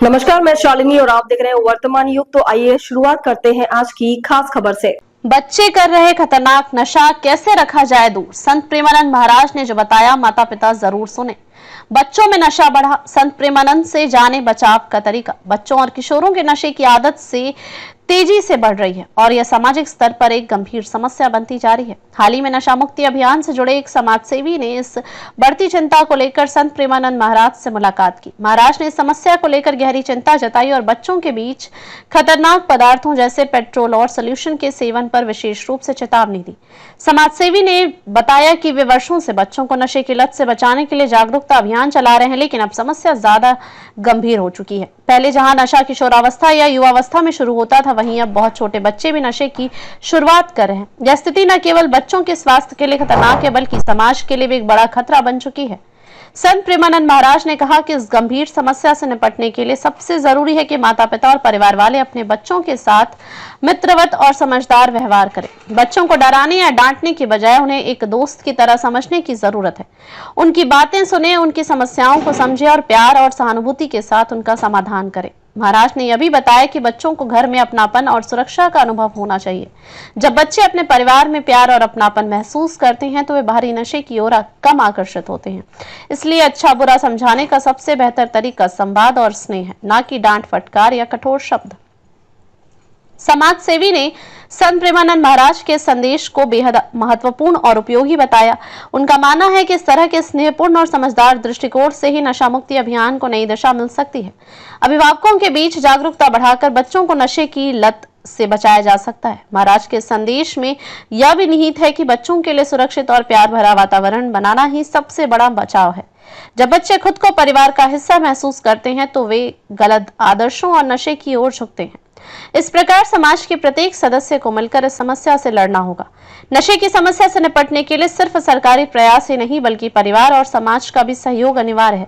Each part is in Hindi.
नमस्कार, मैं शालिनी और आप देख रहे हैं वर्तमान युग। तो आइए शुरुआत करते हैं आज की खास खबर से। बच्चे कर रहे खतरनाक नशा, कैसे रखा जाए दूर। संत प्रेमानंद महाराज ने जो बताया, माता पिता जरूर सुने। बच्चों में नशा बढ़ा, संत प्रेमानंद से जाने बचाव का तरीका। बच्चों और किशोरों के नशे की आदत से तेजी से बढ़ रही है और यह सामाजिक स्तर पर एक गंभीर समस्या बनती जा रही है। हाल ही में नशा मुक्ति अभियान से जुड़े एक समाजसेवी ने इस बढ़ती चिंता को लेकर संत प्रेमानंद महाराज से मुलाकात की। महाराज ने इस समस्या को लेकर गहरी चिंता जताई और बच्चों के बीच खतरनाक पदार्थों जैसे पेट्रोल और सोल्यूशन के सेवन पर विशेष रूप से चेतावनी दी। समाजसेवी ने बताया कि वे वर्षों से बच्चों को नशे की लत से बचाने के लिए जागरूकता अभियान चला रहे हैं, लेकिन अब समस्या ज्यादा गंभीर हो चुकी है। पहले जहां नशा किशोरावस्था या युवावस्था में शुरू होता था, वहीं अब बहुत छोटे बच्चे भी नशे की शुरुआत कर रहे हैं। यह स्थिति न केवल बच्चों के स्वास्थ्य के लिए खतरनाक है, बल्कि समाज के लिए भी एक बड़ा खतरा बन चुकी है। संत प्रेमानंद महाराज ने कहा कि इस गंभीर समस्या से निपटने के लिए सबसे जरूरी है कि माता पिता और परिवार वाले अपने बच्चों के साथ मित्रवत और समझदार व्यवहार करें। बच्चों को डराने या डांटने की बजाय उन्हें एक दोस्त की तरह समझने की जरूरत है। उनकी बातें सुने, उनकी समस्याओं को समझे और प्यार और सहानुभूति के साथ उनका समाधान करें। महाराज ने यह भी बताया कि बच्चों को घर में अपनापन और सुरक्षा का अनुभव होना चाहिए। जब बच्चे अपने परिवार में प्यार और अपनापन महसूस करते हैं तो वे बाहरी नशे की ओर कम आकर्षित होते हैं। इसलिए अच्छा बुरा समझाने का सबसे बेहतर तरीका संवाद और स्नेह है, न कि डांट फटकार या कठोर शब्द। समाज सेवी ने संत प्रेमानंद महाराज के संदेश को बेहद महत्वपूर्ण और उपयोगी बताया। उनका मानना है कि इस तरह के स्नेहपूर्ण और समझदार दृष्टिकोण से ही नशा मुक्ति अभियान को नई दिशा मिल सकती है। अभिभावकों के बीच जागरूकता बढ़ाकर बच्चों को नशे की लत से बचाया जा सकता है। महाराज के संदेश में यह भी निहित है कि बच्चों के लिए सुरक्षित और प्यार भरा वातावरण बनाना ही सबसे बड़ा बचाव है। जब बच्चे खुद को परिवार का हिस्सा महसूस करते हैं तो वे गलत आदर्शों और नशे की ओर झुकते हैं। इस प्रकार समाज के प्रत्येक सदस्य को मिलकर इस समस्या से लड़ना होगा। नशे की समस्या से निपटने के लिए सिर्फ सरकारी प्रयास ही नहीं, बल्कि परिवार और समाज का भी सहयोग अनिवार्य है।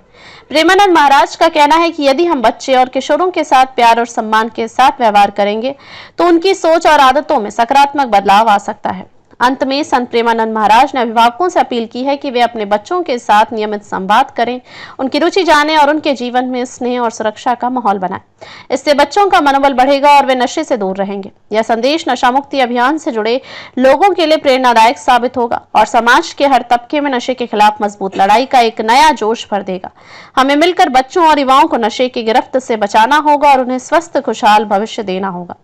प्रेमानंद महाराज का कहना है कि यदि हम बच्चे और किशोरों के साथ प्यार और सम्मान के साथ व्यवहार करेंगे तो उनकी सोच और आदतों में सकारात्मक बदलाव आ सकता है। अंत में संत प्रेमानंद महाराज ने अभिभावकों से अपील की है कि वे अपने बच्चों के साथ नियमित संवाद करें, उनकी रुचि जानें और उनके जीवन में स्नेह और सुरक्षा का माहौल बनाएं। इससे बच्चों का मनोबल बढ़ेगा और वे नशे से दूर रहेंगे। यह संदेश नशा मुक्ति अभियान से जुड़े लोगों के लिए प्रेरणादायक साबित होगा और समाज के हर तबके में नशे के खिलाफ मजबूत लड़ाई का एक नया जोश भर देगा। हमें मिलकर बच्चों और युवाओं को नशे की गिरफ्त से बचाना होगा और उन्हें स्वस्थ खुशहाल भविष्य देना होगा।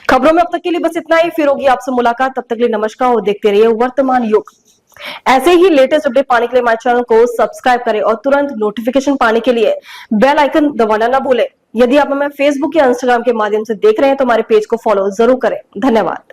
खबरों में अब तक के लिए बस इतना ही। फिर होगी आपसे मुलाकात, तब तक के लिए नमस्कार और देखते रहिए वर्तमान युग। ऐसे ही लेटेस्ट अपडेट पाने के लिए हमारे चैनल को सब्सक्राइब करें और तुरंत नोटिफिकेशन पाने के लिए बेल आइकन दबाना ना भूलें। यदि आप हमें फेसबुक या इंस्टाग्राम के माध्यम से देख रहे हैं तो हमारे पेज को फॉलो जरूर करें। धन्यवाद।